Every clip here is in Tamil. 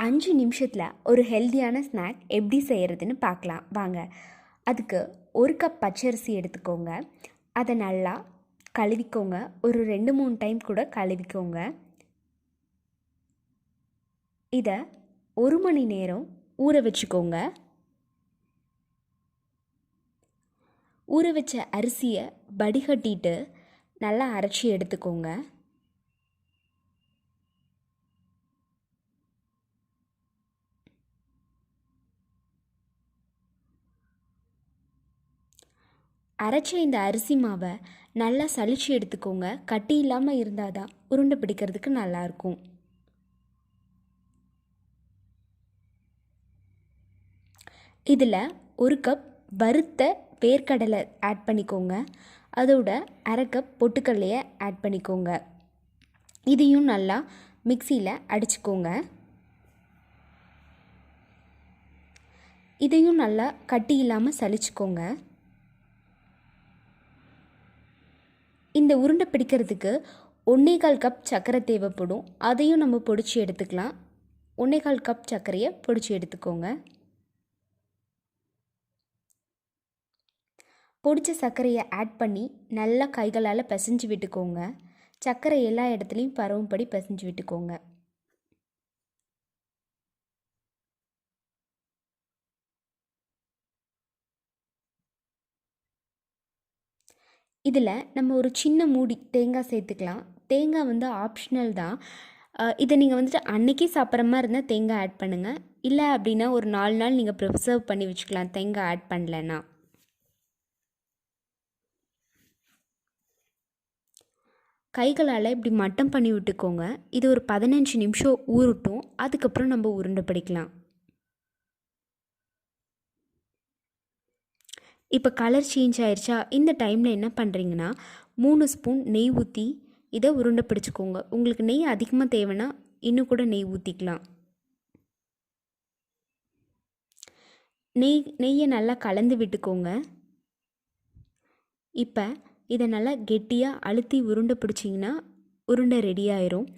5 நிமிஷத்தில் ஒரு ஹெல்த்தியான ஸ்நாக் எப்படி செய்கிறதுன்னு பார்க்கலாம் வாங்க. அதுக்கு 1 கப் பச்சரிசி எடுத்துக்கோங்க. அதை நல்லா கழுவிக்கோங்க. ஒரு 2-3 டைம் கூட கழுவிக்கோங்க. இதை 1 மணி நேரம் ஊற வச்சுக்கோங்க. ஊற வச்ச அரிசியை வடிகட்டிட்டு நல்லா அரைச்சி எடுத்துக்கோங்க. அரைச்ச இந்த அரிசி மாவை நல்லா சலிச்சு எடுத்துக்கோங்க. கட்டி இல்லாமல் இருந்தால் தான் உருண்டை பிடிக்கிறதுக்கு நல்லாயிருக்கும். இதில் 1 கப் வறுத்த வேர்க்கடலை ஆட் பண்ணிக்கோங்க. அதோட 1/2 கப் பொட்டுக்கடலையை ஆட் பண்ணிக்கோங்க. இதையும் நல்லா மிக்சியில் அடிச்சுக்கோங்க. இதையும் நல்லா கட்டி இல்லாமல் சலிச்சுக்கோங்க. இந்த உருண்டை பிடிக்கிறதுக்கு 1/4 கப் சர்க்கரை தேவைப்படும். அதையும் நம்ம பொடிச்சு எடுத்துக்கலாம். 1/4 கப் சர்க்கரையை பொடிச்சு எடுத்துக்கோங்க. பொடிச்ச சர்க்கரையை ஆட் பண்ணி நல்லா கைகளால் பிசைஞ்சு விட்டுக்கோங்க. சர்க்கரை எல்லா இடத்துலையும் பரவும்படி பிசைஞ்சு விட்டுக்கோங்க. இதில் நம்ம ஒரு சின்ன மூடி தேங்காய் சேர்த்துக்கலாம். தேங்காய் ஆப்ஷனல் தான். இதை நீங்கள் அன்றைக்கி சாப்பிட்ற மாதிரி இருந்தால் தேங்காய் ஆட் பண்ணுங்கள். இல்லை அப்படின்னா ஒரு 4 நாள் நீங்கள் ப்ரிசர்வ் பண்ணி வச்சுக்கலாம் தேங்காய் ஆட் பண்ணலைன்னா. கைகளால் இப்படி மட்டம் பண்ணி விட்டுக்கோங்க. இது ஒரு 15 நிமிஷம் ஊறட்டும். அதுக்கப்புறம் நம்ம உருண்டை பிடிக்கலாம். இப்போ கலர் சேஞ்ச் ஆயிடுச்சா? இந்த டைமில் என்ன பண்ணுறீங்கன்னா 3 ஸ்பூன் நெய் ஊற்றி இதை உருண்டை பிடிச்சிக்கோங்க. உங்களுக்கு நெய் அதிகமாக தேவைன்னா இன்னும் கூட நெய் ஊற்றிக்கலாம். நெய்யை நல்லா கலந்து விட்டுக்கோங்க. இப்போ இதை நல்லா கெட்டியாக அழுத்தி உருண்டை பிடிச்சிங்கன்னா உருண்டை ரெடி ஆயிரும்.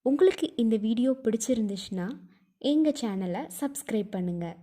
உங்களுக்கு இந்த வீடியோ பிடிச்சிருந்துச்சுன்னா எங்கள் சேனலை சப்ஸ்கிரைப் பண்ணுங்கள்.